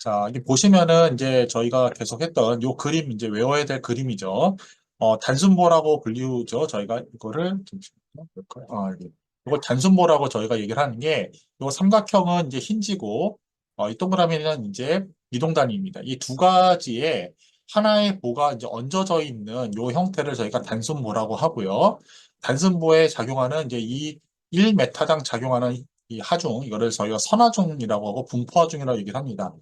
자, 여기 보시면은 이제 저희가 계속했던 요 그림 이제 외워야 될 그림이죠. 단순보라고 불리우죠. 저희가 이거를 잠시만요. 볼까요? 여기. 이걸 단순보라고 저희가 얘기를 하는 게, 요 삼각형은 이제 힌지고, 이 동그라미는 이제 이동단위입니다. 이 두 가지에 하나의 보가 이제 얹어져 있는 요 형태를 저희가 단순보라고 하고요. 단순보에 작용하는 이제 이 1m당 작용하는 이 하중, 이거를 저희가 선하중이라고 하고 분포하중이라고 얘기를 합니다.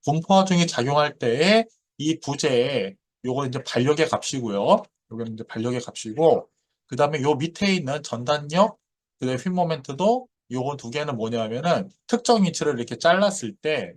분포화중이 작용할 때에 이 부재에 요거 이제 반력의 값이고요. 요거는 이제 반력의 값이고, 그 다음에 요 밑에 있는 전단력, 그다음에 휠 모멘트도 요거 두 개는 뭐냐면은 특정 위치를 이렇게 잘랐을 때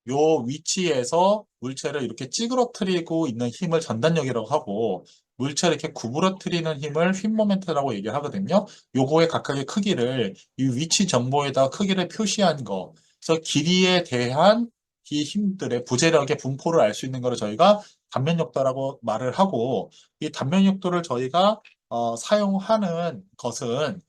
요 위치에서 물체를 이렇게 찌그러뜨리고 있는 힘을 전단력이라고 하고, 물체를 이렇게 구부러뜨리는 힘을 휠 모멘트라고 얘기를 하거든요. 요거의 각각의 크기를 이 위치 정보에다 크기를 표시한 거. 그래서 길이에 대한 이 힘들의 부재력의 분포를 알 수 있는 거를 저희가 단면역도라고 말을 하고, 이 단면역도를 저희가 사용하는 것은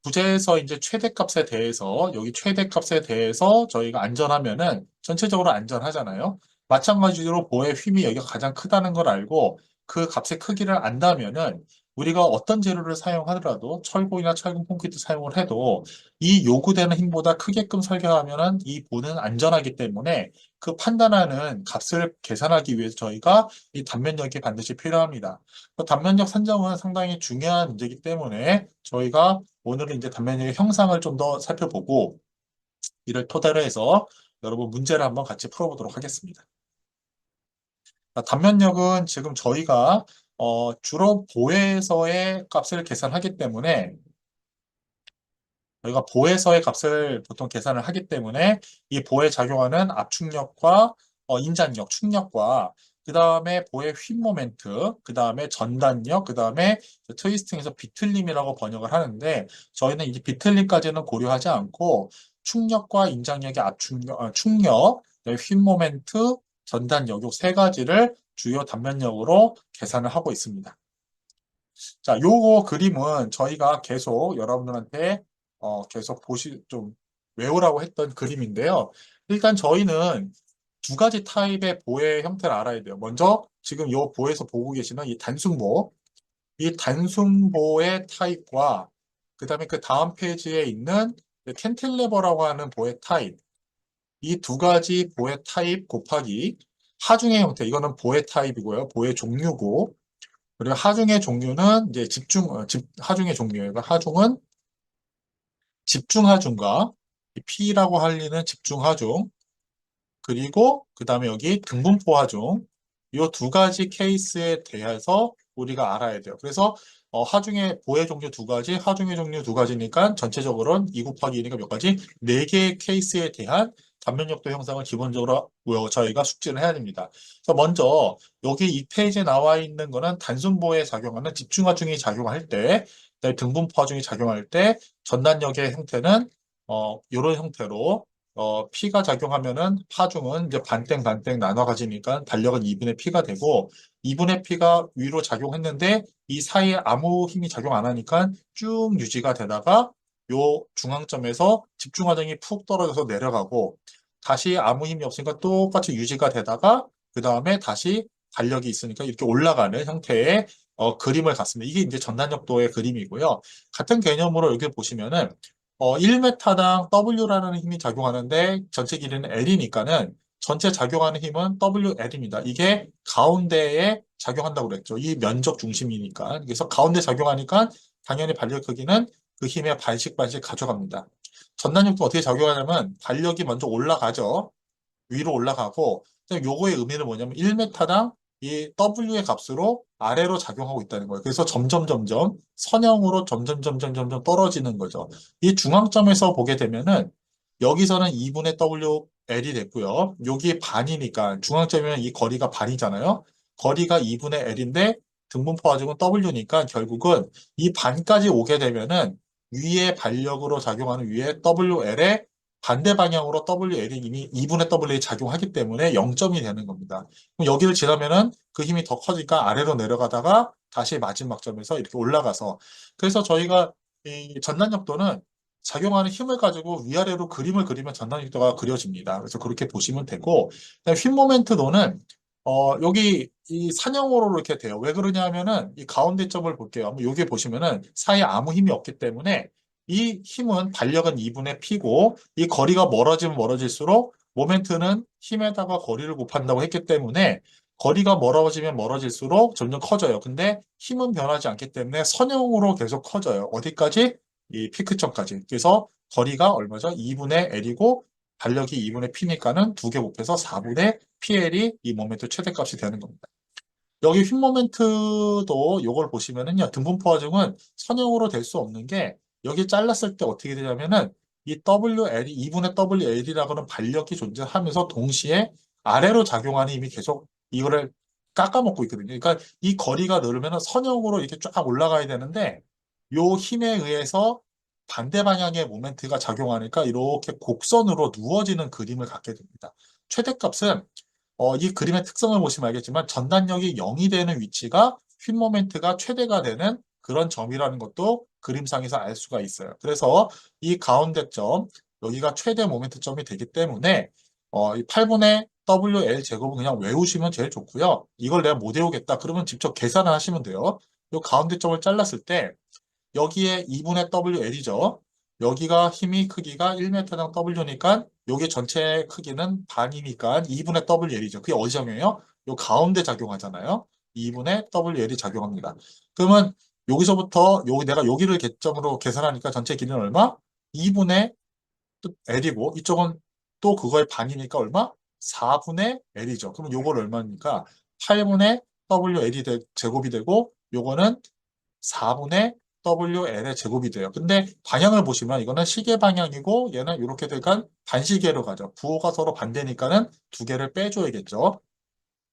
부재에서 이제 최대값에 대해서, 여기 최대값에 대해서 저희가 안전하면은 전체적으로 안전하잖아요. 마찬가지로 보의 힘이 여기가 가장 크다는 걸 알고 그 값의 크기를 안다면은 우리가 어떤 재료를 사용하더라도 철골이나 철근 콘크리트 사용을 해도 이 요구되는 힘보다 크게끔 설계하면은 이 보는 안전하기 때문에 그 판단하는 값을 계산하기 위해서 저희가 이 단면력이 반드시 필요합니다. 그 단면력 산정은 상당히 중요한 문제이기 때문에 저희가 오늘은 이제 단면력의 형상을 좀 더 살펴보고 이를 토대로 해서 여러분 문제를 한번 같이 풀어보도록 하겠습니다. 단면력은 지금 저희가 주로 보에서의 값을 계산하기 때문에 저희가 보에서의 값을 보통 계산을 하기 때문에 이 보에 작용하는 압축력과 인장력, 충력과 그 다음에 보의 휜 모멘트, 그 다음에 전단력, 그 다음에 트위스팅에서 비틀림이라고 번역을 하는데 저희는 이제 비틀림까지는 고려하지 않고 충력과 인장력의 압축력, 충력, 휜 모멘트, 전단력 요 세 가지를 주요 단면력으로 계산을 하고 있습니다. 자, 요거 그림은 저희가 계속 여러분들한테 계속 좀 외우라고 했던 그림인데요. 일단 저희는 두 가지 타입의 보의 형태를 알아야 돼요. 먼저 지금 요 보에서 보고 계시는 이 단순보, 이 단순보의 타입과 그 다음에 그 다음 페이지에 있는 캔틸레버라고 하는 보의 타입, 이 두 가지 보의 타입 곱하기 하중의 형태, 이거는 보의 타입이고요. 보의 종류고, 그리고 하중의 종류는 이제 하중의 종류예요. 그러니까 하중은 집중하중과 P라고 할리는 집중하중, 그리고 그 다음에 여기 등분포 하중, 이 두 가지 케이스에 대해서 우리가 알아야 돼요. 그래서 하중의 보의 종류 두 가지, 하중의 종류 두 가지니까 전체적으로는 2 곱하기 2니까 몇 가지? 4개의 케이스에 대한 단면역도 형상을 기본적으로 저희가 숙지를 해야 됩니다. 그래서 먼저 여기 이 페이지에 나와 있는 거는 단순보에 작용하는 집중하중이 작용할 때, 그다음에 등분포하중이 작용할 때 전단력의 형태는 이런 형태로 P가 작용하면은 파중은 이제 반땡 반땡 나눠 가지니까 반력은 2분의 P가 되고 2분의 P가 위로 작용했는데 이 사이에 아무 힘이 작용 안 하니까 쭉 유지가 되다가 요 중앙점에서 집중화정이 푹 떨어져서 내려가고 다시 아무 힘이 없으니까 똑같이 유지가 되다가 그 다음에 다시 반력이 있으니까 이렇게 올라가는 형태의 그림을 갖습니다. 이게 이제 전단력도의 그림이고요. 같은 개념으로 여기 보시면은 1m당 W라는 힘이 작용하는데 전체 길이는 L이니까는 전체 작용하는 힘은 WL입니다. 이게 가운데에 작용한다고 그랬죠. 이 면적 중심이니까. 그래서 가운데 작용하니까 당연히 반력 크기는 그 힘의 반씩 가져갑니다. 전단력도 어떻게 작용하냐면 반력이 먼저 올라가죠. 위로 올라가고 요거의 의미는 뭐냐면 1m당 이 W의 값으로 아래로 작용하고 있다는 거예요. 그래서 점점 선형으로 점점 떨어지는 거죠. 이 중앙점에서 보게 되면은 여기서는 2분의 WL이 됐고요. 여기 반이니까 중앙점이면 이 거리가 반이잖아요. 거리가 2분의 L인데 등분포 가지고는 W니까 결국은 이 반까지 오게 되면은 위에 반력으로 작용하는 위에 WL에 반대 방향으로 WL이 이미 2분의 W이 작용하기 때문에 0점이 되는 겁니다. 그럼 여기를 지나면은 그 힘이 더 커지니까 아래로 내려가다가 다시 마지막 점에서 이렇게 올라가서 그래서 저희가 이 전단력도는 작용하는 힘을 가지고 위아래로 그림을 그리면 전단력도가 그려집니다. 그래서 그렇게 보시면 되고, 그다음에 휨 모멘트도는 여기 이 산형으로 이렇게 돼요. 왜 그러냐면은 이 가운데 점을 볼게요. 한번 여기 보시면은 사이에 아무 힘이 없기 때문에 이 힘은 반력은 2분의 P고 이 거리가 멀어지면 멀어질수록 모멘트는 힘에다가 거리를 곱한다고 했기 때문에 거리가 멀어지면 멀어질수록 점점 커져요. 근데 힘은 변하지 않기 때문에 선형으로 계속 커져요. 어디까지? 이 피크점까지. 그래서 거리가 얼마죠? 2분의 L이고 달력이 2분의 P니까는 두 개 곱해서 4분의 PL이 이 모멘트 최대값이 되는 겁니다. 여기 휨 모멘트도 이걸 보시면은요. 등분포 화중은 선형으로 될 수 없는 게 여기 잘랐을 때 어떻게 되냐면은 이 WL이 2분의 WL이라고는 반력이 존재하면서 동시에 아래로 작용하는 힘이 계속 이거를 깎아먹고 있거든요. 그러니까 이 거리가 늘으면 선형으로 이렇게 쫙 올라가야 되는데 요 힘에 의해서 반대 방향의 모멘트가 작용하니까 이렇게 곡선으로 누워지는 그림을 갖게 됩니다. 최대값은 이 그림의 특성을 보시면 알겠지만 전단력이 0이 되는 위치가 휨 모멘트가 최대가 되는 그런 점이라는 것도 그림상에서 알 수가 있어요. 그래서 이 가운데 점, 여기가 최대 모멘트 점이 되기 때문에 이 8분의 WL 제곱은 그냥 외우시면 제일 좋고요. 이걸 내가 못 외우겠다. 그러면 직접 계산을 하시면 돼요. 이 가운데 점을 잘랐을 때 여기에 2분의 WL이죠. 여기가 힘이 크기가 1m당 W니까 여기 전체 크기는 반이니까 2분의 WL이죠. 그게 어디 작용해요? 요 가운데 작용하잖아요. 2분의 WL이 작용합니다. 그러면 여기서부터 여기 내가 여기를 개점으로 계산하니까 전체 길이는 얼마? 2분의 L이고 이쪽은 또 그거의 반이니까 얼마? 4분의 L이죠. 그럼 요걸 얼마입니까? 8분의 WL이 제곱이 되고 요거는 4분의 WL의 제곱이 돼요. 근데 방향을 보시면 이거는 시계 방향이고 얘는 이렇게 되니까 반시계로 가죠. 부호가 서로 반대니까는 두 개를 빼줘야겠죠.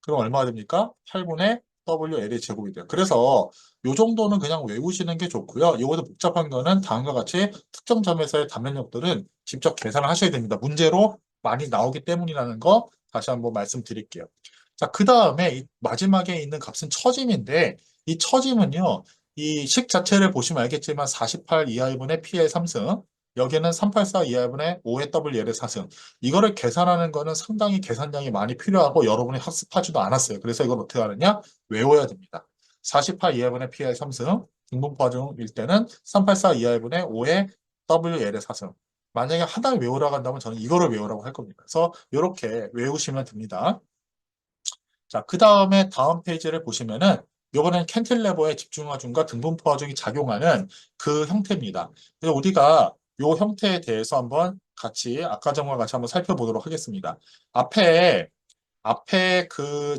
그럼 얼마가 됩니까? 8분의 WL의 제곱이 돼요. 그래서 이 정도는 그냥 외우시는 게 좋고요. 이거보다 복잡한 거는 다음과 같이 특정 점에서의 단면력들은 직접 계산을 하셔야 됩니다. 문제로 많이 나오기 때문이라는 거 다시 한번 말씀드릴게요. 자, 그 다음에 마지막에 있는 값은 처짐인데 이 처짐은요. 이 식 자체를 보시면 알겠지만 48 2하분의 P의 3승 여기는 384 2하분의 5의 WL의 4승 이거를 계산하는 거는 상당히 계산량이 많이 필요하고 여러분이 학습하지도 않았어요. 그래서 이걸 어떻게 하느냐? 외워야 됩니다. 48 2하분의 P의 3승 등분포화중일 때는 384 2하분의 5의 WL의 4승 만약에 하나를 외우라고 한다면 저는 이거를 외우라고 할 겁니다. 그래서 이렇게 외우시면 됩니다. 자, 그 다음에 다음 페이지를 보시면은 이번엔 캔틸레버의 집중화중과 등분포화중이 작용하는 그 형태입니다. 그래서 우리가 이 형태에 대해서 한번 같이 아까 전과 같이 한번 살펴보도록 하겠습니다. 앞에 그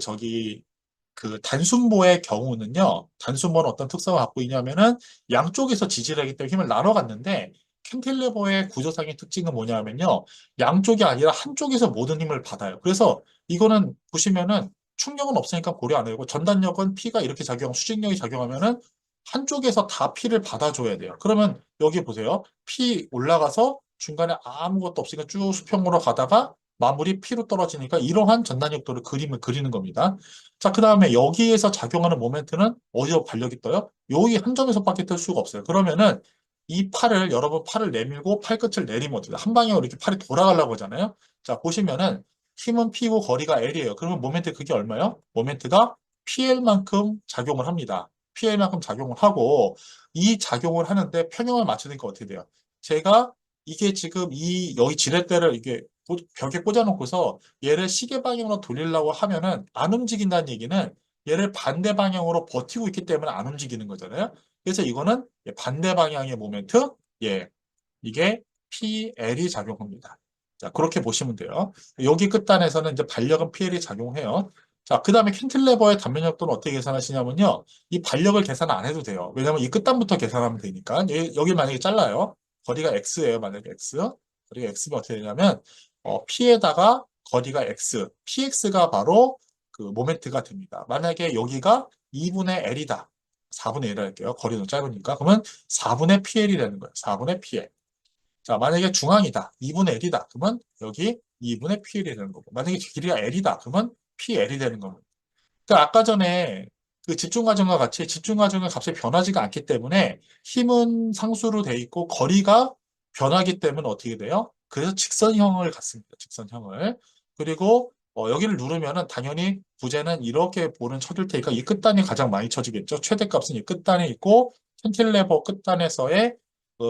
단순보의 경우는요. 단순보는 어떤 특성을 갖고 있냐면은 양쪽에서 지지를 하기 때문에 힘을 나눠 갖는데 캔틸레버의 구조상의 특징은 뭐냐면요. 양쪽이 아니라 한쪽에서 모든 힘을 받아요. 그래서 이거는 보시면은 충격은 없으니까 고려 안 하고 전단력은 P가 이렇게 수직력이 작용하면은 한쪽에서 다 P를 받아줘야 돼요. 그러면 여기 보세요. P 올라가서 중간에 아무것도 없으니까 쭉 수평으로 가다가 마무리 P로 떨어지니까 이러한 전단력도를 그림을 그리는 겁니다. 자, 그 다음에 여기에서 작용하는 모멘트는 어디서 반력이 떠요? 여기 한 점에서밖에 뜰 수가 없어요. 그러면은 이 여러분 팔을 내밀고 팔끝을 내리면 어떻게 돼요? 한 방향으로 이렇게 팔이 돌아가려고 하잖아요. 자, 보시면은 힘은 P고 거리가 L이에요. 그러면 모멘트 그게 얼마예요? 모멘트가 PL만큼 작용을 합니다. PL만큼 작용을 하고 이 작용을 하는데 평형을 맞추니까 어떻게 돼요? 제가 이게 지금 여기 지렛대를 이게 벽에 꽂아놓고서 얘를 시계 방향으로 돌리려고 하면은 안 움직인다는 얘기는 얘를 반대 방향으로 버티고 있기 때문에 안 움직이는 거잖아요. 그래서 이거는 반대 방향의 모멘트, 예, 이게 PL이 작용합니다. 자, 그렇게 보시면 돼요. 여기 끝단에서는 이제 반력은 PL이 작용해요. 자, 그 다음에 캔틸레버의 단면력도는 어떻게 계산하시냐면요. 이 반력을 계산 안 해도 돼요. 왜냐면 이 끝단부터 계산하면 되니까. 여기 만약에 잘라요. 거리가 X예요. 만약에 X. 거리가 X면 어떻게 되냐면, P에다가 거리가 X. PX가 바로 그 모멘트가 됩니다. 만약에 여기가 2분의 L이다. 4분의 1 할게요. 거리는 짧으니까. 그러면 4분의 PL이 되는 거예요. 4분의 PL. 자, 만약에 중앙이다. 2분의 L이다. 그러면 여기 2분의 PL이 되는 거고. 만약에 길이가 L이다. 그러면 PL이 되는 겁니다. 그러니까 아까 전에 그 집중과정과 같이 집중과정의 값이 변하지가 않기 때문에 힘은 상수로 돼 있고 거리가 변하기 때문에 어떻게 돼요? 그래서 직선형을 갖습니다. 직선형을. 그리고 여기를 누르면은 당연히 부재는 이렇게 볼은 쳐줄 테니까 이 끝단이 가장 많이 쳐지겠죠. 최대값은 이 끝단에 있고 캔틸레버 끝단에서의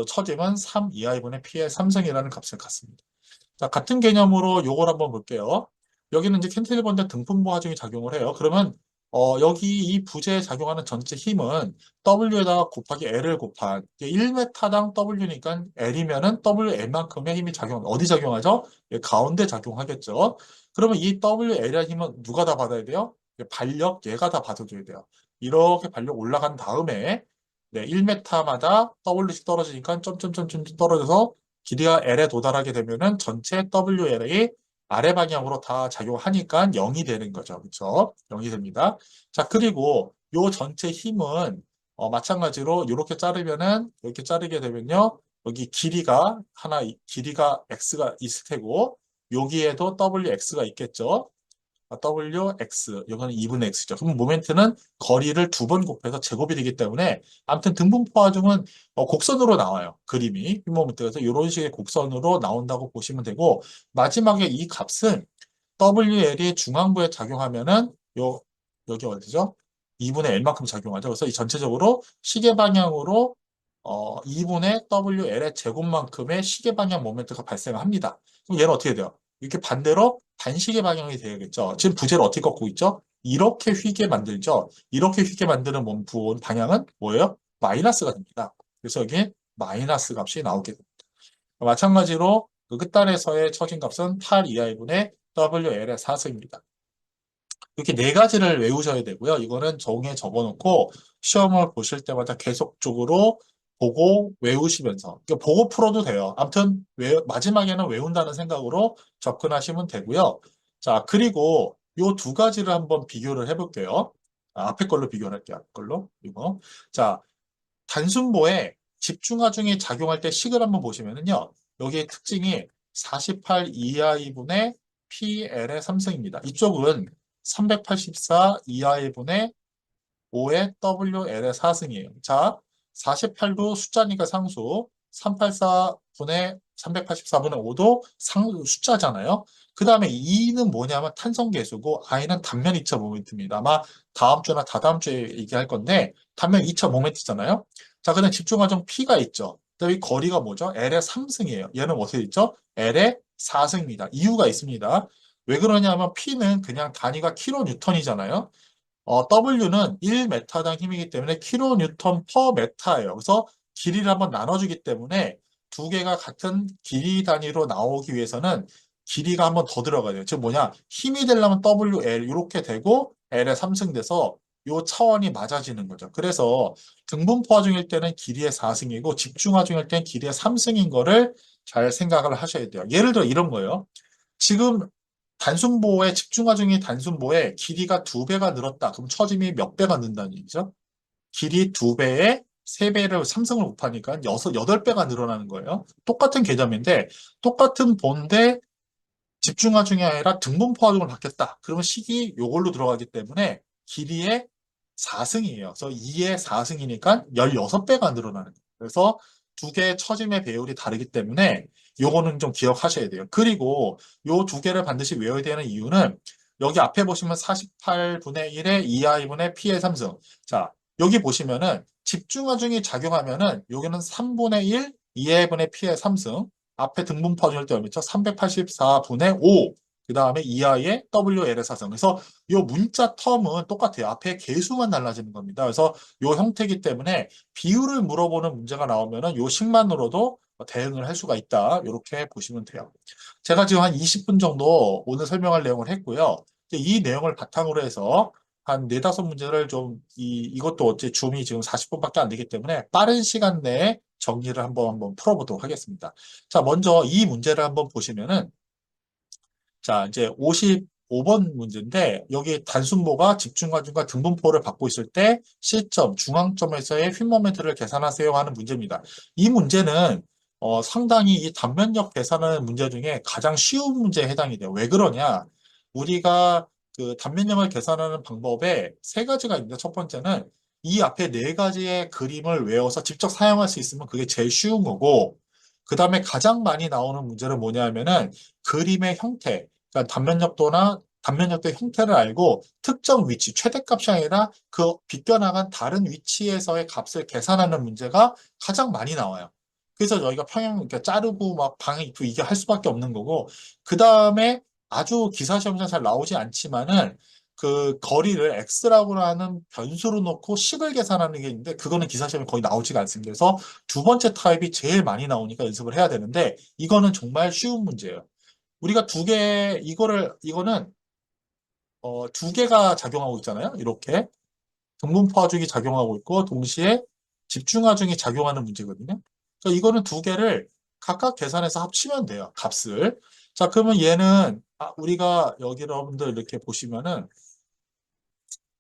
처짐은 3 2i분의 p의 3승이라는 값을 갖습니다. 자, 같은 개념으로 요걸 한번 볼게요. 여기는 이제 캔틸리버인데 등분모 하중이 작용을 해요. 그러면 여기 이 부재에 작용하는 전체 힘은 W에다가 곱하기 L을 곱한 1m당 W니까 L이면은 WL만큼의 힘이 어디 작용하죠? 예, 가운데 작용하겠죠. 그러면 이 WL이라는 힘은 누가 다 받아야 돼요? 예, 반력 얘가 다 받아줘야 돼요. 이렇게 반력 올라간 다음에 네, 1m마다 W씩 떨어지니까 점점점점 떨어져서 길이가 L에 도달하게 되면은 전체 WL이 아래 방향으로 다 작용하니까 0이 되는 거죠. 그렇죠? 0이 됩니다. 자, 그리고 요 전체 힘은 마찬가지로 이렇게 자르면은 이렇게 자르게 되면요. 여기 길이가 X가 있을 테고 여기에도 WX가 있겠죠. WX, 이거는 2분의 X죠. 그럼 모멘트는 거리를 두 번 곱해서 제곱이 되기 때문에 아무튼 등분포 하중은 곡선으로 나와요. 그림이 모멘트에서 이런 식의 곡선으로 나온다고 보시면 되고 마지막에 이 값은 WL이 중앙부에 작용하면은 여기 어디죠? 2분의 L만큼 작용하죠. 그래서 이 전체적으로 시계 방향으로 2분의 WL의 제곱만큼의 시계 방향 모멘트가 발생합니다. 그럼 얘는 어떻게 돼요? 이렇게 반대로 반시계 방향이 되겠죠. 지금 부재를 어떻게 꺾고 있죠? 이렇게 휘게 만들죠. 이렇게 휘게 만드는 부분 방향은 뭐예요? 마이너스가 됩니다. 그래서 여기 마이너스 값이 나오게 됩니다. 마찬가지로 그 끝단에서의 처진 값은 8 2i분의 WL의 4승입니다. 이렇게 네 가지를 외우셔야 되고요. 이거는 종이에 적어놓고 시험을 보실 때마다 계속적으로 보고 외우시면서 보고 풀어도 돼요. 아무튼 마지막에는 외운다는 생각으로 접근하시면 되고요. 자, 그리고 요 두 가지를 한번 비교를 해볼게요. 앞에 걸로 비교를 할게요. 앞에 걸로. 이거. 자, 단순보에 집중하중이 작용할 때 식을 한번 보시면은요. 여기에 특징이 48 2i분의 PL의 3승입니다. 이쪽은 384 2i분의 5의 WL의 4승이에요. 자, 48도 숫자니까 상수, 384분의 384분의 5도 숫자잖아요. 그 다음에 2는 뭐냐면 탄성계수고 i는 단면 2차 모멘트입니다. 아마 다음 주나 다다음 주에 얘기할 건데 단면 2차 모멘트잖아요. 자, 그다음 집중하중 P가 있죠. 그다음에 이 거리가 뭐죠? L의 3승이에요. 얘는 어떻게 있죠? L의 4승입니다. 이유가 있습니다. 왜 그러냐면 P는 그냥 단위가 킬로뉴턴이잖아요. W는 1m당 힘이기 때문에 킬로뉴턴 퍼 메타예요. 그래서 길이를 한번 나눠주기 때문에 두 개가 같은 길이 단위로 나오기 위해서는 길이가 한번 더 들어가야 돼요. 즉 뭐냐? 힘이 되려면 WL 이렇게 되고 L에 3승 돼서 요 차원이 맞아지는 거죠. 그래서 등분포화 중일 때는 길이의 4승이고 집중화 중일 때는 길이의 3승인 거를 잘 생각을 하셔야 돼요. 예를 들어 이런 거예요. 지금 단순보에 집중화 중인 단순보에 길이가 2배가 늘었다. 그럼 처짐이 몇 배가 는다는 얘기죠? 길이 2배에 3배를 3승을 곱하니까 8배가 늘어나는 거예요. 똑같은 개념인데 똑같은 본데 집중화 중이 아니라 등분포 하중을 받겠다. 그러면 식이 요걸로 들어가기 때문에 길이의 4승이에요. 그래서 2의 4승이니까 16배가 늘어나는 거예요. 그래서 두 개의 처짐의 배율이 다르기 때문에 요거는 좀 기억하셔야 돼요. 그리고 요 두 개를 반드시 외워야 되는 이유는 여기 앞에 보시면 48분의 1의 2i분의 p의 3승. 자, 여기 보시면은 집중화 중이 작용하면은 여기는 3분의 1, 2분의 p의 3승. 앞에 등분포 중일 때 얼마죠? 384분의 5. 그 다음에 이하의 WL의 사성. 그래서 이 문자 텀은 똑같아요. 앞에 개수만 달라지는 겁니다. 그래서 이 형태이기 때문에 비율을 물어보는 문제가 나오면은 요 식만으로도 대응을 할 수가 있다. 이렇게 보시면 돼요. 제가 지금 한 20분 정도 오늘 설명할 내용을 했고요. 이제 이 내용을 바탕으로 해서 한 네다섯 문제를 이것도 어째 줌이 지금 40분밖에 안 되기 때문에 빠른 시간 내에 정리를 한번 풀어보도록 하겠습니다. 자, 먼저 이 문제를 한번 보시면은 자, 이제 55번 문제인데 여기 단순보가 집중과중과 등분포를 받고 있을 때 시점, 중앙점에서의 휨 모멘트를 계산하세요 하는 문제입니다. 이 문제는 상당히 이 단면력 계산하는 문제 중에 가장 쉬운 문제에 해당이 돼요. 왜 그러냐? 우리가 그 단면력을 계산하는 방법에 세 가지가 있는데 첫 번째는 이 앞에 네 가지의 그림을 외워서 직접 사용할 수 있으면 그게 제일 쉬운 거고 그 다음에 가장 많이 나오는 문제는 뭐냐면은 그림의 형태, 그러니까 단면적도의 형태를 알고 특정 위치, 최대값이 아니라 그 비껴나간 다른 위치에서의 값을 계산하는 문제가 가장 많이 나와요. 그래서 저희가 평행, 이렇게 자르고 막 방해 입고 이게 할 수밖에 없는 거고, 그 다음에 아주 기사 시험장 잘 나오지 않지만은 그 거리를 x라고 하는 변수로 놓고 식을 계산하는 게 있는데 그거는 기사 시험에 거의 나오지가 않습니다. 그래서 두 번째 타입이 제일 많이 나오니까 연습을 해야 되는데 이거는 정말 쉬운 문제예요. 우리가 이거는 두 개가 작용하고 있잖아요. 이렇게 등분포화중이 작용하고 있고 동시에 집중화중이 작용하는 문제거든요. 그래서 이거는 두 개를 각각 계산해서 합치면 돼요. 값을. 자, 그러면 얘는 우리가 여기 여러분들 이렇게 보시면은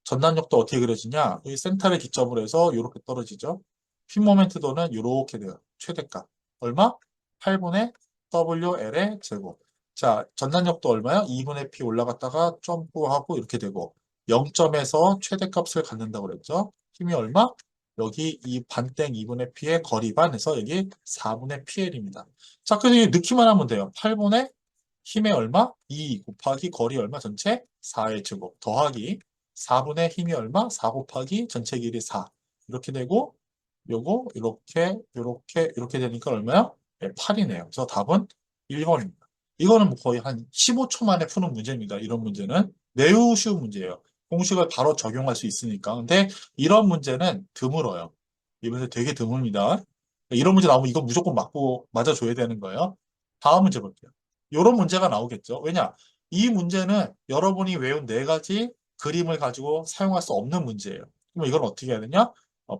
전단력도 어떻게 그려지냐? 이 센터를 기점으로 해서 이렇게 떨어지죠. 핀 모멘트도는 이렇게 돼요. 최대값. 얼마? 8분의 WL의 제곱. 자, 전단력도 얼마야? 2분의 P 올라갔다가 점프하고 이렇게 되고 0점에서 최대값을 갖는다고 그랬죠. 힘이 얼마? 여기 이 반땡 2분의 P의 거리반에서 여기 4분의 PL입니다. 자, 그래서 넣기만 하면 돼요. 8분의 힘의 얼마? 2 곱하기 거리 얼마? 전체 4의 제곱 더하기 4분의 힘이 얼마? 4 곱하기 전체 길이 4. 이렇게 되고 요거 이렇게 되니까 얼마야? 네, 8이네요. 그래서 답은 1번입니다. 이거는 뭐 거의 한 15초 만에 푸는 문제입니다. 이런 문제는 매우 쉬운 문제예요. 공식을 바로 적용할 수 있으니까. 근데 이런 문제는 드물어요. 이 문제 되게 드뭅니다. 이런 문제 나오면 이거 무조건 맞아줘야 되는 거예요. 다음 문제 볼게요. 이런 문제가 나오겠죠. 왜냐? 이 문제는 여러분이 외운 네 가지 그림을 가지고 사용할 수 없는 문제예요. 그럼 이건 어떻게 해야 되냐?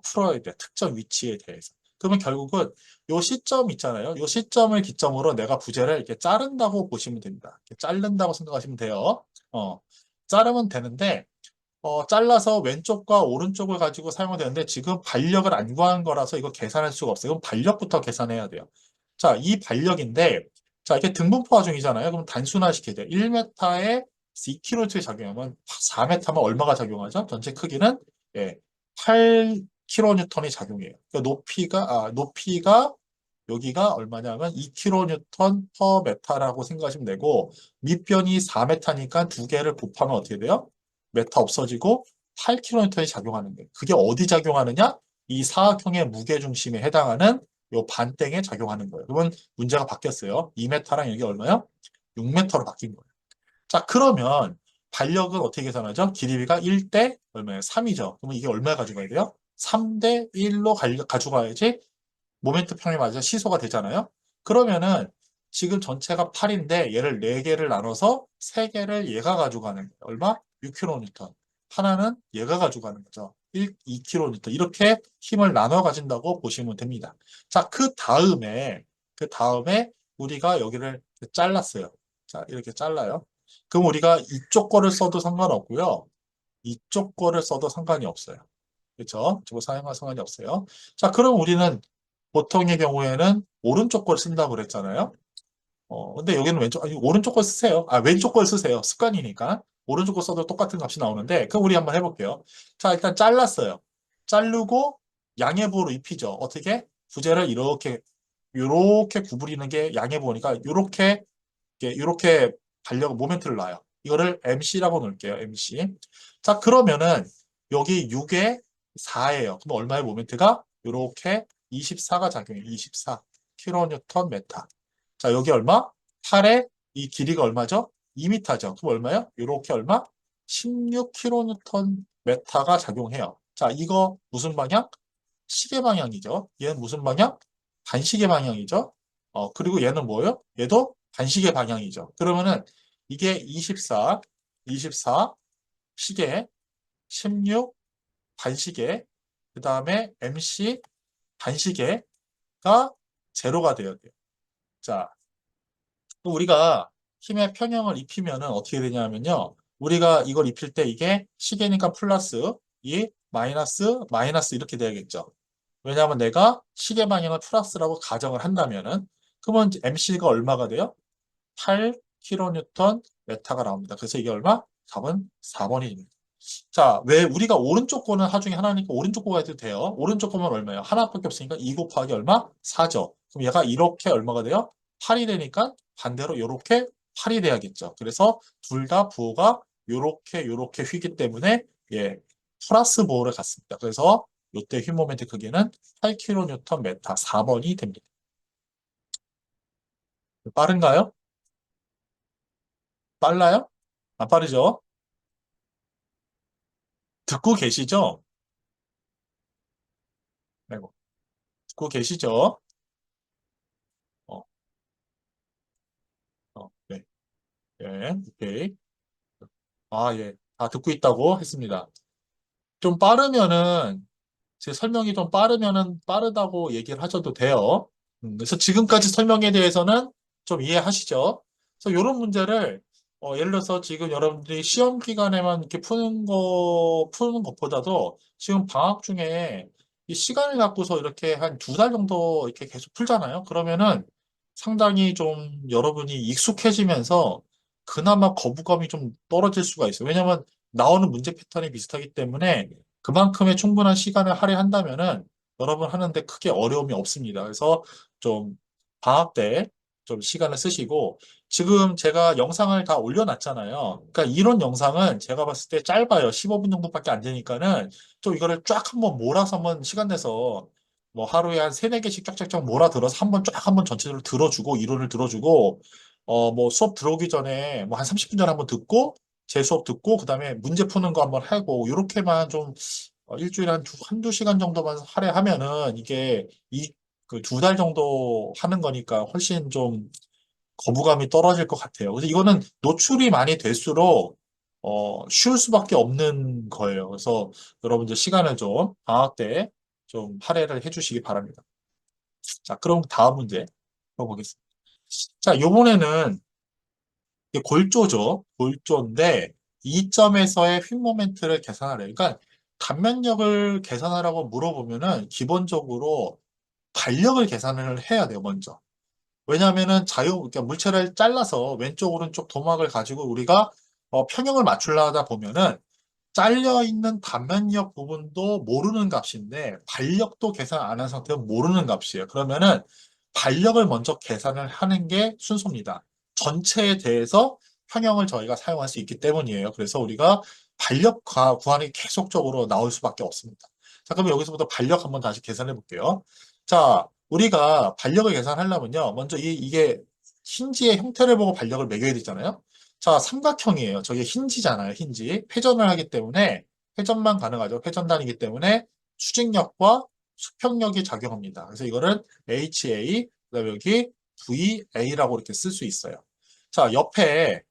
풀어야 돼. 특정 위치에 대해서. 그러면 결국은 요 시점 있잖아요. 요 시점을 기점으로 내가 부제를 이렇게 자른다고 보시면 됩니다. 이렇게 자른다고 생각하시면 돼요. 자르면 되는데 잘라서 왼쪽과 오른쪽을 가지고 사용이 되는데 지금 반력을 안 구한 거라서 이거 계산할 수가 없어요. 그럼 반력부터 계산해야 돼요. 자, 이 반력인데 자, 이게 등분포화 중이잖아요. 그럼 단순화시켜야 돼요. 1m에 2kg에 작용하면 4m면 얼마가 작용하죠? 전체 크기는 예, 8kN이 작용해요. 그러니까 높이가 여기가 얼마냐면 2kN per m라고 생각하시면 되고 밑변이 4m니까 두 개를 곱하면 어떻게 돼요? 메타 없어지고 8kN이 작용하는 거예요. 그게 어디 작용하느냐? 이 사각형의 무게중심에 해당하는 요 반땡에 작용하는 거예요. 그러면 문제가 바뀌었어요. 2m랑 여기 얼마요? 6m로 바뀐 거예요. 자, 그러면 반력은 어떻게 계산하죠? 길이가 1대 얼마예요? 3이죠. 그러면 이게 얼마 가져가야 돼요? 3대 1로 가져가야지 모멘트 평에 맞아 시소가 되잖아요. 그러면은 지금 전체가 8인데 얘를 4개를 나눠서 3개를 얘가 가져가는 거예요. 얼마? 6kN. 하나는 얘가 가져가는 거죠. 2kN. 이렇게 힘을 나눠 가진다고 보시면 됩니다. 자, 그 다음에 우리가 여기를 잘랐어요. 자, 이렇게 잘라요. 그럼 우리가 이쪽 거를 써도 상관없고요. 이쪽 거를 써도 상관이 없어요. 그렇죠? 저거 사용할 상관이 없어요. 자, 그럼 우리는 보통의 경우에는 오른쪽 걸 쓴다고 그랬잖아요. 근데 여기는 오른쪽 걸 쓰세요. 왼쪽 걸 쓰세요. 습관이니까. 오른쪽 걸 써도 똑같은 값이 나오는데, 그럼 우리 한번 해볼게요. 자, 일단 잘랐어요. 자르고 양해부호로 입히죠. 어떻게? 부재를 이렇게 구부리는 게 양해부호니까, 이렇게 달려고 모멘트를 놔요. 이거를 MC라고 놓을게요. MC. 자, 그러면은 여기 6에 4예요. 그럼 얼마의 모멘트가? 이렇게 24가 작용해요. 24 킬로뉴턴 메타. 자, 여기 얼마? 8에 이 길이가 얼마죠? 2m죠. 그럼 얼마요? 이렇게 얼마? 16 킬로뉴턴 메타가 작용해요. 자, 이거 무슨 방향? 시계 방향이죠. 얘는 무슨 방향? 반시계 방향이죠. 그리고 얘는 뭐예요? 얘도 반시계 방향이죠. 그러면은 이게 24 시계, 16 반시계, 그 다음에 MC 반시계가 제로가 되어야 돼요. 자, 또 우리가 힘의 평형을 입히면은 어떻게 되냐면요. 우리가 이걸 입힐 때 이게 시계니까 플러스, 이 마이너스 이렇게 돼야겠죠. 왜냐하면 내가 시계 방향을 플러스라고 가정을 한다면은 그러면 MC가 얼마가 돼요? 8kN 메타가 나옵니다. 그래서 이게 얼마? 답은 4번입니다. 자, 왜 우리가 오른쪽 거는 하중에 하나니까 오른쪽 거가 해도 돼요. 오른쪽 거면 얼마예요? 하나밖에 없으니까 2 곱하기 얼마? 4죠. 그럼 얘가 이렇게 얼마가 돼요? 8이 되니까 반대로 이렇게 8이 돼야겠죠. 그래서 둘 다 부호가 요렇게 휘기 때문에 예, 플러스 부호를 갖습니다. 그래서 이때 휘 모멘트 크기는 8kN 메타 4번이 됩니다. 빠른가요? 빨라요? 안 빠르죠? 듣고 계시죠? 아이고, 듣고 계시죠? 어, 네. 예, 오케이. 아, 예. 다 듣고 있다고 했습니다. 좀 빠르면은 제 설명이 좀 빠르면은 빠르다고 얘기를 하셔도 돼요. 그래서 지금까지 설명에 대해서는 좀 이해하시죠? 그래서 이런 문제를 예를 들어서 지금 여러분들이 시험 기간에만 이렇게 푸는 것보다도 지금 방학 중에 이 시간을 갖고서 이렇게 한 2달 정도 이렇게 계속 풀잖아요. 그러면은 상당히 좀 여러분이 익숙해지면서 그나마 거부감이 좀 떨어질 수가 있어요. 왜냐하면 나오는 문제 패턴이 비슷하기 때문에 그만큼의 충분한 시간을 할애한다면은 여러분 하는데 크게 어려움이 없습니다. 그래서 좀 방학 때 좀 시간을 쓰시고 지금 제가 영상을 다 올려놨잖아요. 그러니까 이런 영상은 제가 봤을 때 짧아요. 15분 정도밖에 안 되니까는 좀 이거를 쫙 한번 몰아서 한번 시간 내서 뭐 하루에 한 세네 개씩 쫙쫙쫙 몰아들어서 한번 쫙 한번 전체적으로 들어주고 이론을 들어주고 뭐 수업 들어오기 전에 뭐 한 30분 전에 한번 듣고 제 수업 듣고 그다음에 문제 푸는 거 한번 하고 이렇게만 좀 일주일에 한두 시간 정도만 할애하면은 이게 그 2달 정도 하는 거니까 훨씬 좀 거부감이 떨어질 것 같아요. 그래서 이거는 노출이 많이 될수록 쉬울 수밖에 없는 거예요. 그래서 여러분들 시간을 좀 방학 때 좀 할애를 해주시기 바랍니다. 자, 그럼 다음 문제 보겠습니다. 자, 요번에는 이게 골조죠. 골조인데 이 점에서의 휙 모멘트를 계산하래요. 그러니까 단면력을 계산하라고 물어보면은 기본적으로 반력을 계산을 해야 돼요, 먼저. 왜냐하면은 그러니까 물체를 잘라서 왼쪽 오른쪽 도막을 가지고 우리가 평형을 맞추려 하다 보면은 잘려 있는 단면력 부분도 모르는 값인데 반력도 계산 안 한 상태로 모르는 값이에요. 그러면은 반력을 먼저 계산을 하는 게 순서입니다. 전체에 대해서 평형을 저희가 사용할 수 있기 때문이에요. 그래서 우리가 반력 구하는 게 계속적으로 나올 수밖에 없습니다. 자, 그럼 여기서부터 반력 한번 다시 계산해 볼게요. 자, 우리가 반력을 계산하려면요. 먼저 이게 힌지의 형태를 보고 반력을 매겨야 되잖아요. 자, 삼각형이에요. 저게 힌지잖아요. 힌지. 회전을 하기 때문에 회전만 가능하죠. 회전단이기 때문에 수직력과 수평력이 작용합니다. 그래서 이거는 HA, 그다음에 여기 VA라고 이렇게 쓸 수 있어요. 자, 옆에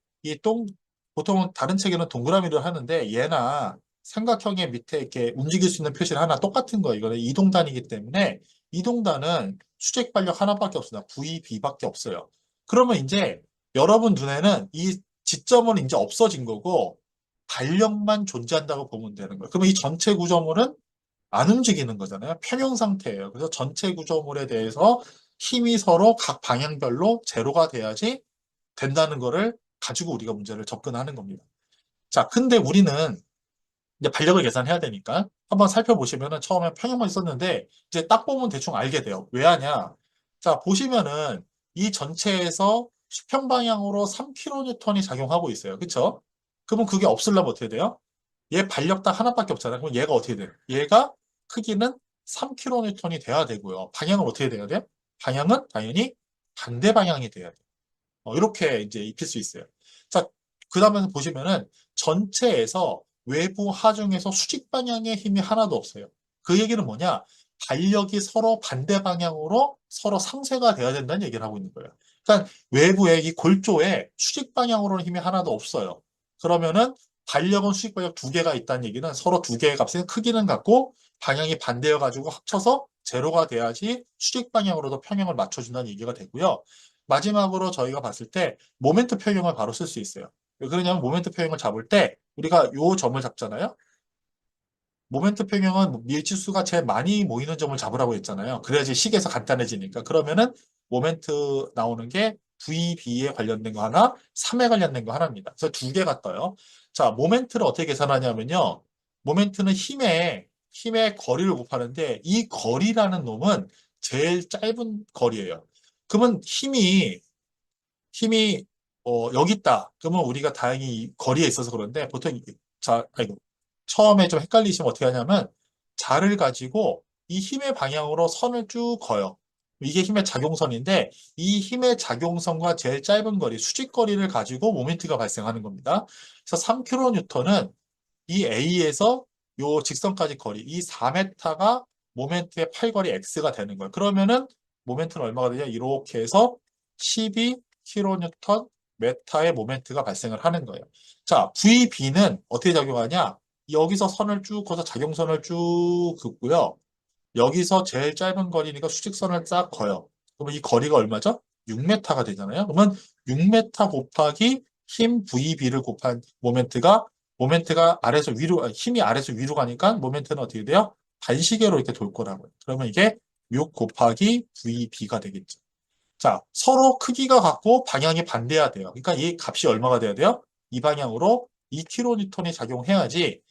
보통 다른 책에는 동그라미를 하는데 얘나 삼각형의 밑에 이렇게 움직일 수 있는 표시를 하나 똑같은 거예요. 이거는 이동단이기 때문에 이동단은 수직 반력 하나밖에 없습니다. VB밖에 없어요. 그러면 이제 여러분 눈에는 이 지점은 이제 없어진 거고 반력만 존재한다고 보면 되는 거예요. 그러면 이 전체 구조물은 안 움직이는 거잖아요. 평형 상태예요. 그래서 전체 구조물에 대해서 힘이 서로 각 방향별로 제로가 돼야지 된다는 거를 가지고 우리가 문제를 접근하는 겁니다. 자, 근데 우리는 이제 반력을 계산해야 되니까 한번 살펴보시면은 처음에 평형만 썼는데 이제 딱 보면 대충 알게 돼요. 왜 하냐? 자, 보시면은 이 전체에서 수평 방향으로 3kN이 작용하고 있어요. 그쵸? 그러면 그게 없으려면 어떻게 돼요? 얘 반력 딱 하나밖에 없잖아요. 그럼 얘가 어떻게 돼요? 얘가 크기는 3kN이 돼야 되고요. 방향은 어떻게 돼야 돼요? 방향은 당연히 반대 방향이 돼야 돼요. 이렇게 이제 입힐 수 있어요. 자, 그 다음에 보시면은 전체에서 외부 하중에서 수직 방향의 힘이 하나도 없어요. 그 얘기는 뭐냐? 반력이 서로 반대 방향으로 서로 상쇄가 돼야 된다는 얘기를 하고 있는 거예요. 그러니까 외부에 이 골조에 수직 방향으로는 힘이 하나도 없어요. 그러면은 반력은 수직 반력 두 개가 있다는 얘기는 서로 두 개의 값의 크기는 같고 방향이 반대여 가지고 합쳐서 제로가 돼야지 수직 방향으로도 평형을 맞춰준다는 얘기가 되고요. 마지막으로 저희가 봤을 때 모멘트 평형을 바로 쓸 수 있어요. 왜 그러냐면 모멘트 평형을 잡을 때 우리가 요 점을 잡잖아요. 모멘트 평형은 밀지수가 제일 많이 모이는 점을 잡으라고 했잖아요. 그래야지 식에서 간단해지니까. 그러면은 모멘트 나오는 게 VB에 관련된 거 하나, 3에 관련된 거 하나입니다. 그래서 두 개가 떠요. 자, 모멘트를 어떻게 계산하냐면요. 모멘트는 힘의 거리를 곱하는데 이 거리라는 놈은 제일 짧은 거리예요. 그러면 힘이 여기 있다. 그러면 우리가 다행히 이 거리에 있어서 그런데 보통 아이고, 처음에 좀 헷갈리시면 어떻게 하냐면 자를 가지고 이 힘의 방향으로 선을 쭉 그어요. 이게 힘의 작용선인데 이 힘의 작용선과 제일 짧은 거리, 수직거리를 가지고 모멘트가 발생하는 겁니다. 그래서 3kN은 이 A에서 요 직선까지 거리, 이 4m가 모멘트의 팔거리 X가 되는 거예요. 그러면은 모멘트는 얼마가 되냐? 이렇게 해서 12kN 메타의 모멘트가 발생을 하는 거예요. 자, VB는 어떻게 작용하냐? 여기서 선을 쭉 그어서 작용선을 쭉 긋고요. 여기서 제일 짧은 거리니까 수직선을 쫙 그어요. 그러면 이 거리가 얼마죠? 6m가 되잖아요. 그러면 6m 곱하기 힘 VB를 곱한 모멘트가 아래에서 위로, 힘이 아래에서 위로 가니까 모멘트는 어떻게 돼요? 반시계로 이렇게 돌 거라고요. 그러면 이게 6 곱하기 VB가 되겠죠. 자, 서로 크기가 같고 방향이 반대해야 돼요. 그러니까 이 값이 얼마가 돼야 돼요? 이 방향으로 2kN이 작용해야지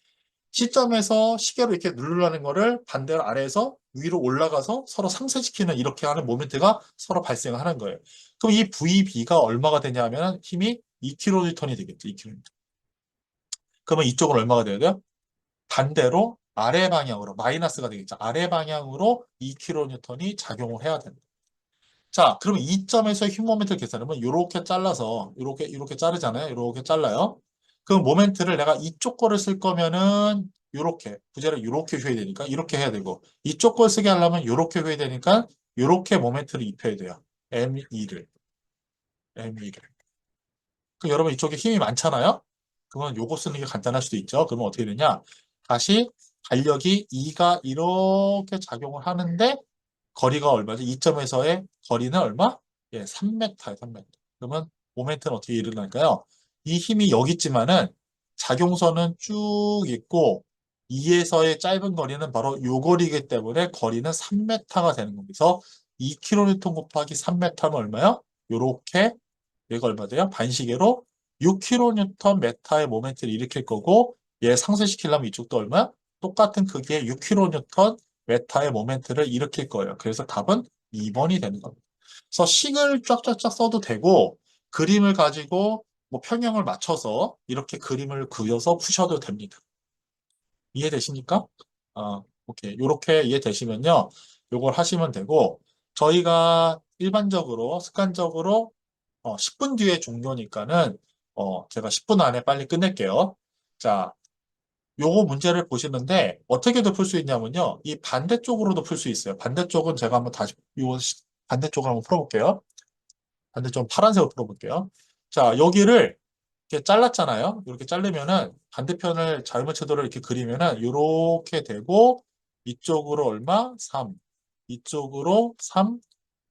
시점에서 시계로 이렇게 누르라는 거를 반대로 아래에서 위로 올라가서 서로 상쇄시키는 이렇게 하는 모멘트가 서로 발생하는 거예요. 그럼 이 VB가 얼마가 되냐면 힘이 2kN 되겠죠. 2kN. 그러면 이쪽은 얼마가 돼야 돼요? 반대로 아래 방향으로 마이너스가 되겠죠. 아래 방향으로 2kN이 작용을 해야 됩니다. 자, 그러면 이 점에서 힘 모멘트를 계산하면 이렇게 잘라서 이렇게 자르잖아요. 이렇게 잘라요. 그럼 모멘트를 내가 이쪽 거를 쓸 거면은 이렇게 부재를 이렇게 줘야 되니까 이렇게 해야 되고 이쪽 걸 쓰게 하려면 이렇게 줘야 되니까 이렇게 모멘트를 입혀야 돼요. M2를. 그 여러분 이쪽에 힘이 많잖아요. 그러면 요거 쓰는 게 간단할 수도 있죠. 그러면 어떻게 되냐? 다시 달력이 2가 이렇게 작용을 하는데 거리가 얼마죠? 2점에서의 거리는 얼마? 예, 3m예요, 3m. 그러면 모멘트는 어떻게 일어날까요? 이 힘이 여기 있지만은 작용선은 쭉 있고 2에서의 짧은 거리는 바로 요 거리이기 때문에 거리는 3m가 되는 겁니다. 그래서 2kN 곱하기 3m는 얼마요? 요렇게 얘가 얼마 돼요? 반시계로 6kN 메타의 모멘트를 일으킬 거고 얘 상쇄시키려면 이쪽도 얼마? 똑같은 크기의 6kN 메타의 모멘트를 일으킬 거예요. 그래서 답은 2번이 되는 겁니다. 그래서 식을 쫙쫙쫙 써도 되고 그림을 가지고 뭐 평형을 맞춰서 이렇게 그림을 그려서 푸셔도 됩니다. 이해되십니까? 오케이. 이렇게 이해되시면요. 요걸 하시면 되고 저희가 일반적으로 습관적으로 10분 뒤에 종료니까는 제가 10분 안에 빨리 끝낼게요. 자, 요거 문제를 보시는데 어떻게도 풀 수 있냐면요. 이 반대쪽으로도 풀 수 있어요. 반대쪽은 제가 한번 다시 반대쪽을 한번 풀어볼게요. 반대쪽은 파란색으로 풀어볼게요. 자, 여기를 이렇게 잘랐잖아요. 이렇게 자르면은 반대편을 자유물체도를 이렇게 그리면은 이렇게 되고 이쪽으로 얼마? 3. 이쪽으로 3.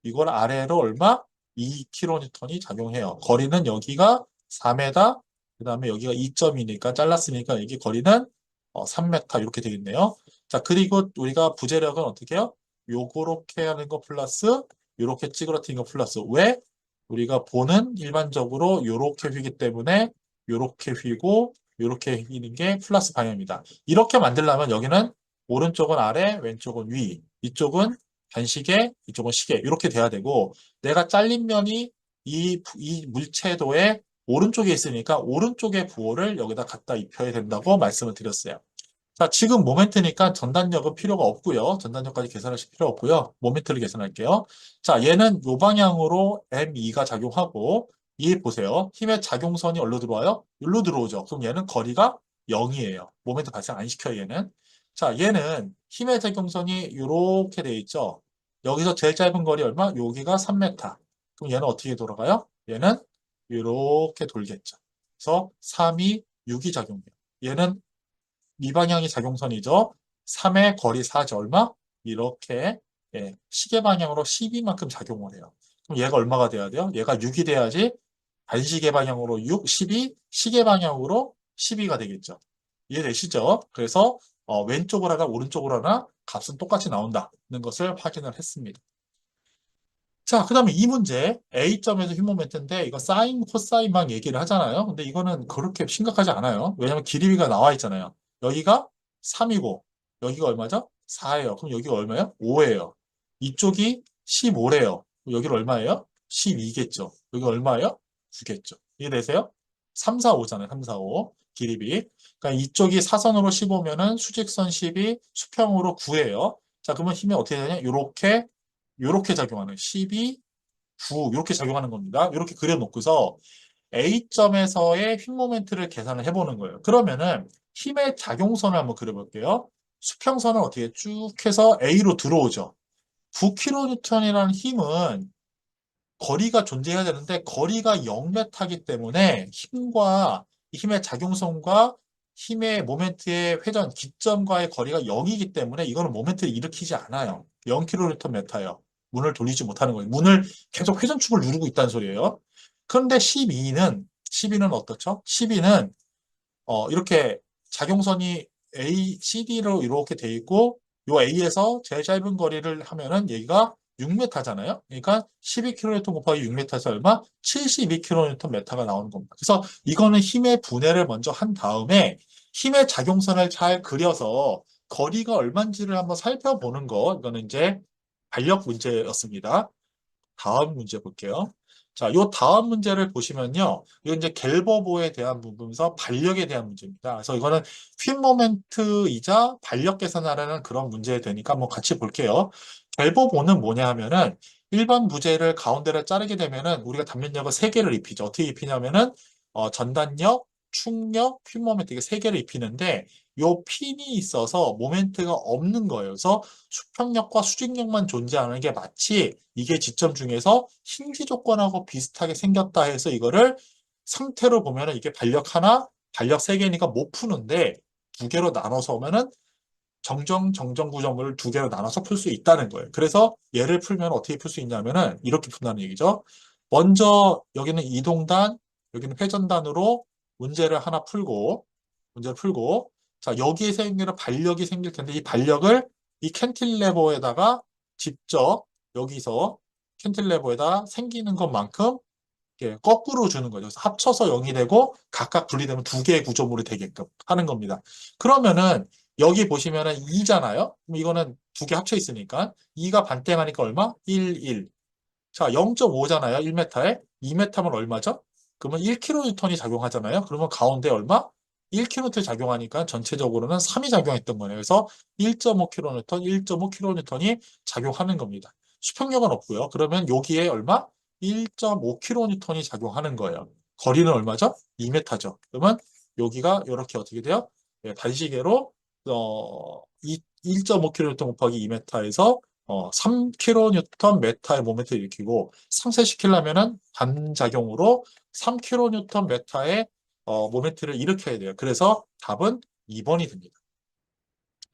이걸 아래로 얼마? 2kN이 작용해요. 거리는 여기가 4m, 그 다음에 여기가 2점이니까 잘랐으니까 여기 거리는 3m 이렇게 되겠네요. 자, 그리고 우리가 부재력은 어떻게 해요? 요렇게 하는 거 플러스 요렇게 찌그러뜨린 거 플러스 왜? 우리가 보는 일반적으로 요렇게 휘기 때문에 요렇게 휘고 요렇게 휘는 게 플러스 방향입니다. 이렇게 만들려면 여기는 오른쪽은 아래, 왼쪽은 위, 이쪽은 반시계, 이쪽은 시계 이렇게 돼야 되고 내가 잘린 면이 이 물체도의 오른쪽에 있으니까 오른쪽의 부호를 여기다 갖다 입혀야 된다고 말씀을 드렸어요. 자, 지금 모멘트니까 전단력은 필요가 없고요. 전단력까지 계산하실 필요 없고요. 모멘트를 계산할게요. 자, 얘는 이 방향으로 M2가 작용하고 이 보세요. 힘의 작용선이 어디로 들어와요? 여기로 들어오죠. 그럼 얘는 거리가 0이에요. 모멘트 발생 안 시켜요, 얘는. 자, 얘는 힘의 작용선이 이렇게 돼 있죠. 여기서 제일 짧은 거리 얼마? 여기가 3m. 그럼 얘는 어떻게 돌아가요? 얘는 이렇게 돌겠죠. 그래서 3이 6이 작용해요. 얘는 이 방향이 작용선이죠. 3의 거리 4지 얼마? 이렇게 시계 방향으로 12만큼 작용을 해요. 그럼 얘가 얼마가 돼야 돼요? 얘가 6이 돼야지 반시계 방향으로 6, 12, 시계 방향으로 12가 되겠죠. 이해되시죠? 그래서 왼쪽으로 하나 오른쪽으로 하나 값은 똑같이 나온다는 것을 확인을 했습니다. 자, 그 다음에 이 문제 A점에서 휴 모멘트인데 이거 사인, 코사인만 얘기를 하잖아요. 근데 이거는 그렇게 심각하지 않아요. 왜냐면 길이가 나와 있잖아요. 여기가 3이고 여기가 얼마죠? 4예요. 그럼 여기가 얼마예요? 5예요. 이쪽이 15래요. 여기는 얼마예요? 12겠죠. 여기 얼마예요? 9겠죠. 이해되세요? 3, 4, 5잖아요. 3, 4, 5. 길이비. 그러니까 이쪽이 사선으로 15면은 수직선 10이 수평으로 9예요. 자, 그러면 힘이 어떻게 되냐? 요렇게 작용하는 12, 9 이렇게 작용하는 겁니다. 이렇게 그려놓고서 A점에서의 힘 모멘트를 계산을 해보는 거예요. 그러면은 힘의 작용선을 한번 그려볼게요. 수평선을 어떻게 쭉 해서 A로 들어오죠. 9kN이라는 힘은 거리가 존재해야 되는데 거리가 0m이기 때문에 힘과 힘의 작용선과 힘의 모멘트의 회전 기점과의 거리가 0이기 때문에 이거는 모멘트를 일으키지 않아요. 0kNm예요. 문을 돌리지 못하는 거예요. 문을 계속 회전축을 누르고 있다는 소리예요. 그런데 12는 어떻죠? 12는 이렇게 작용선이 A, CD로 이렇게 돼 있고 요 A에서 제일 짧은 거리를 하면은 여기가 6m잖아요. 그러니까 12kN 곱하기 6m에서 얼마? 72kNm가 나오는 겁니다. 그래서 이거는 힘의 분해를 먼저 한 다음에 힘의 작용선을 잘 그려서 거리가 얼마인지를 한번 살펴보는 거. 이거는 이제 반력 문제였습니다. 다음 문제 볼게요. 자, 요 다음 문제를 보시면요. 이건 이제 갤버보에 대한 부분에서 반력에 대한 문제입니다. 그래서 이거는 휨 모멘트이자 반력 계산하라는 그런 문제 되니까 한번 같이 볼게요. 갤버보는 뭐냐 하면은 일반 부재를 가운데를 자르게 되면은 우리가 단면력을 세 개를 입히죠. 어떻게 입히냐면은 전단력, 축력, 휨 모멘트 이게 세 개를 입히는데 요 핀이 있어서 모멘트가 없는 거예요. 그래서 수평력과 수직력만 존재하는 게 마치 이게 지점 중에서 힌지 조건하고 비슷하게 생겼다 해서 이거를 상태로 보면은 이게 반력 하나, 반력 세 개니까 못 푸는데 두 개로 나눠서 오면은 정정 구조물을 두 개로 나눠서 풀 수 있다는 거예요. 그래서 얘를 풀면 어떻게 풀 수 있냐면은 이렇게 푼다는 얘기죠. 먼저 여기는 이동단, 여기는 회전단으로 문제를 풀고 자, 여기에 생기는 반력이 생길 텐데 이 반력을 이 캔틸레버에다가 직접 여기서 캔틸레버에다 생기는 것만큼 이렇게 거꾸로 주는 거죠. 그래서 합쳐서 0이 되고 각각 분리되면 두 개의 구조물이 되게끔 하는 겁니다. 그러면은 여기 보시면은 2잖아요. 그럼 이거는 두 개 합쳐 있으니까 2가 반땡하니까 얼마? 1, 1. 자, 0.5잖아요. 1m에. 2m면 얼마죠? 그러면 1kN이 작용하잖아요. 그러면 가운데 얼마? 1kN 작용하니까 전체적으로는 3이 작용했던 거네요. 그래서 1.5kN, 1.5kN이 작용하는 겁니다. 수평력은 없고요. 그러면 여기에 얼마? 1.5kN이 작용하는 거예요. 거리는 얼마죠? 2m죠. 그러면 여기가 이렇게 어떻게 돼요? 예, 단시계로 1.5kN 곱하기 2m에서 3kN 메타의 모멘트를 일으키고 상쇄시키려면은 반작용으로 3kN 메타의 모멘트를 일으켜야 돼요. 그래서 답은 2번이 됩니다.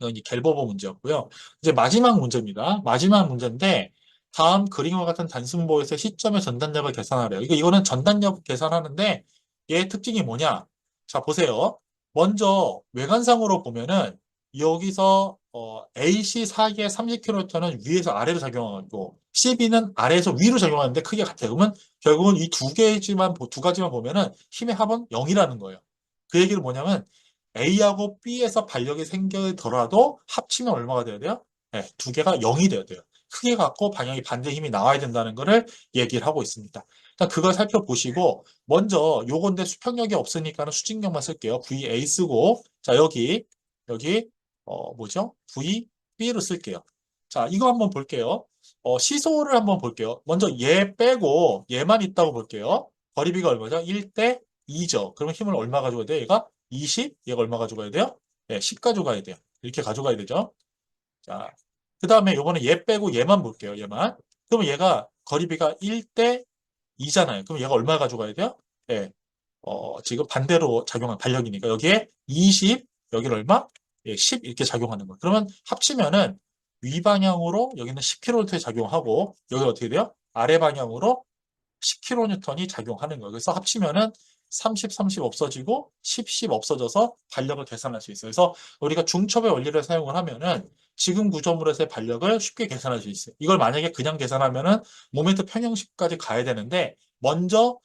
이건 이제 갤버버 문제였고요. 이제 마지막 문제입니다. 마지막 문제인데 다음 그림과 같은 단순보에서 시점의 전단력을 계산하래요. 이거는 전단력 계산하는데 얘의 특징이 뭐냐? 자, 보세요. 먼저 외관상으로 보면은 여기서 AC 사이의 30kN는 위에서 아래로 작용하고 CB는 아래에서 위로 작용하는데 크게 같아요. 그러면 결국은 이 두 가지만 보면은 힘의 합은 0이라는 거예요. 그 얘기는 뭐냐면 A하고 B에서 반력이 생기더라도 합치면 얼마가 돼야 돼요? 네, 두 개가 0이 돼야 돼요. 크게 갖고 방향이 반대 힘이 나와야 된다는 것을 얘기를 하고 있습니다. 일단 그걸 살펴보시고 먼저 요건데 수평력이 없으니까는 수직력만 쓸게요. VA 쓰고 자 여기 뭐죠? VB로 쓸게요. 자 이거 한번 볼게요. 시소를 한번 볼게요. 먼저 얘 빼고 얘만 있다고 볼게요. 거리비가 얼마죠? 1대 2죠. 그러면 힘을 얼마 가져가야 돼요? 얘가 20? 얘가 얼마 가져가야 돼요? 네, 10 가져가야 돼요. 이렇게 가져가야 되죠. 자, 그 다음에 요번에 얘 빼고 얘만 볼게요. 얘만. 그러면 얘가 거리비가 1대 2잖아요. 그럼 얘가 얼마 가져가야 돼요? 네, 지금 반대로 작용한 반력이니까 여기에 20, 여기를 얼마? 예, 10 이렇게 작용하는 거예요. 그러면 합치면은 위 방향으로 여기는 10kN 작용하고 여기 어떻게 돼요? 아래 방향으로 10kN이 작용하는 거예요. 그래서 합치면은 30, 30 없어지고 10, 10 없어져서 반력을 계산할 수 있어요. 그래서 우리가 중첩의 원리를 사용을 하면은 지금 구조물에서의 반력을 쉽게 계산할 수 있어요. 이걸 만약에 그냥 계산하면은 모멘트 평형식까지 가야 되는데 먼저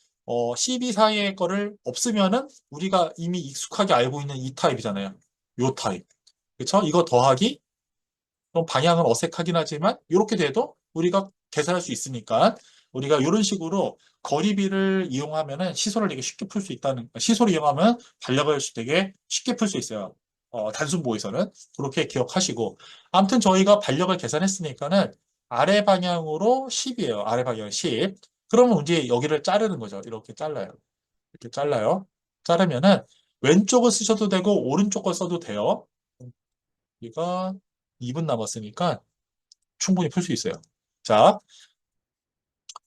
CB 사이의 거를 없으면은 우리가 이미 익숙하게 알고 있는 이 타입이잖아요. 요 타입. 그렇죠? 이거 더하기 좀 방향은 어색하긴 하지만 이렇게 돼도 우리가 계산할 수 있으니까 우리가 이런 식으로 거리비를 이용하면은 시소를 되게 쉽게 풀 수 있다는, 시소를 이용하면 반력을 되게 쉽게 풀 수 있어요. 단순 보에서는 그렇게 기억하시고, 아무튼 저희가 반력을 계산했으니까는 아래 방향으로 10이에요. 아래 방향 10. 그러면 이제 여기를 자르는 거죠. 이렇게 잘라요. 이렇게 잘라요. 자르면은 왼쪽을 쓰셔도 되고 오른쪽을 써도 돼요. 우리가 2분 남았으니까 충분히 풀 수 있어요. 자,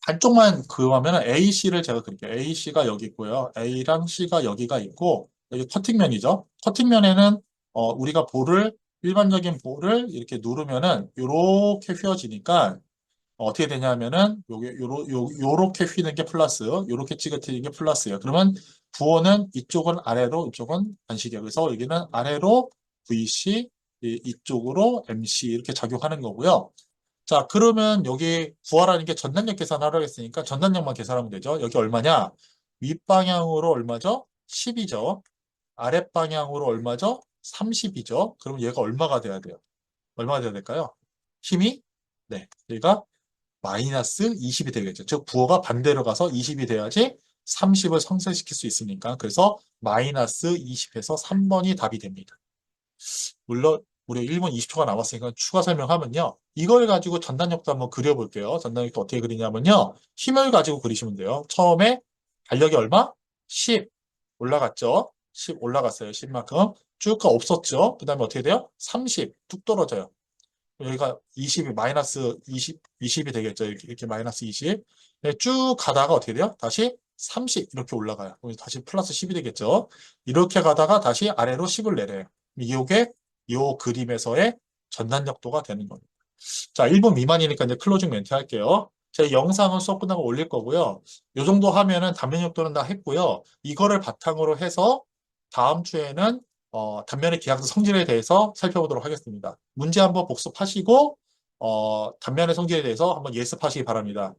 한쪽만 그거하면 AC를 제가 그릴게요. AC가 여기 있고요. A랑 C가 여기가 있고 여기 커팅면이죠. 커팅면에는 우리가 일반적인 볼을 이렇게 누르면은 이렇게 휘어지니까 어떻게 되냐면은 요렇게 휘는 게 플러스, 요렇게 찌그트리는 게 플러스예요. 그러면 부호는 이쪽은 아래로, 이쪽은 반식이에요. 그래서 여기는 아래로 VC, 이쪽으로 MC 이렇게 작용하는 거고요. 자, 그러면 여기 구하라는 게 전단력 계산하라고 했으니까 전단력만 계산하면 되죠. 여기 얼마냐? 윗방향으로 얼마죠? 10이죠. 아랫방향으로 얼마죠? 30이죠. 그럼 얘가 얼마가 돼야 돼요? 얼마가 돼야 될까요? 힘이? 네. 얘가 마이너스 20이 되겠죠. 즉, 부호가 반대로 가서 20이 돼야지 30을 상쇄시킬 수 있으니까. 그래서 마이너스 20에서 3번이 답이 됩니다. 물론 우리 1분 20초가 남았으니까 추가 설명하면요. 이걸 가지고 전단력도 한번 그려볼게요. 전단력도 어떻게 그리냐면요. 힘을 가지고 그리시면 돼요. 처음에 달력이 얼마? 10 올라갔죠. 10 올라갔어요. 10만큼. 쭉 없었죠. 그 다음에 어떻게 돼요? 30 뚝 떨어져요. 여기가 20이 마이너스 20이 되겠죠. 이렇게 마이너스 20. 네, 쭉 가다가 어떻게 돼요? 다시 30 이렇게 올라가요. 그럼 다시 플러스 10이 되겠죠. 이렇게 가다가 다시 아래로 10을 내려요. 이게 요 그림에서의 전단력도가 되는 겁니다. 자, 1분 미만이니까 이제 클로징 멘트 할게요. 제 영상은 수업 끝나고 올릴 거고요. 요 정도 하면은 단면역도는 다 했고요. 이거를 바탕으로 해서 다음 주에는 단면의 기하학습 성질에 대해서 살펴보도록 하겠습니다. 문제 한번 복습하시고 단면의 성질에 대해서 한번 예습하시기 바랍니다.